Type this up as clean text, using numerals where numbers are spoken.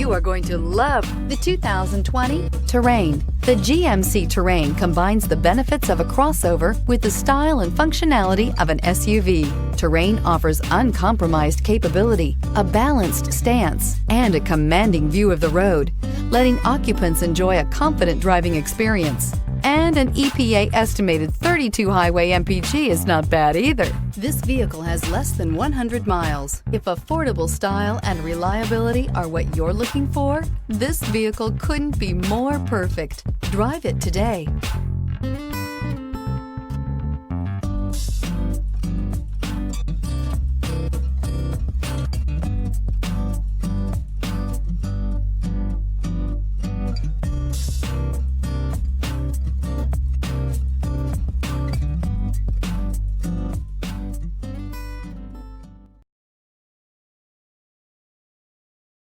You are going to love the 2020 Terrain. The GMC Terrain combines the benefits of a crossover with the style and functionality of an SUV. Terrain offers uncompromised capability, a balanced stance, and a commanding view of the road, letting occupants enjoy a confident driving experience. And an EPA estimated 32 highway MPG is not bad either. This vehicle has less than 100 miles. If affordable style and reliability are what you're looking for, this vehicle couldn't be more perfect. Drive it today.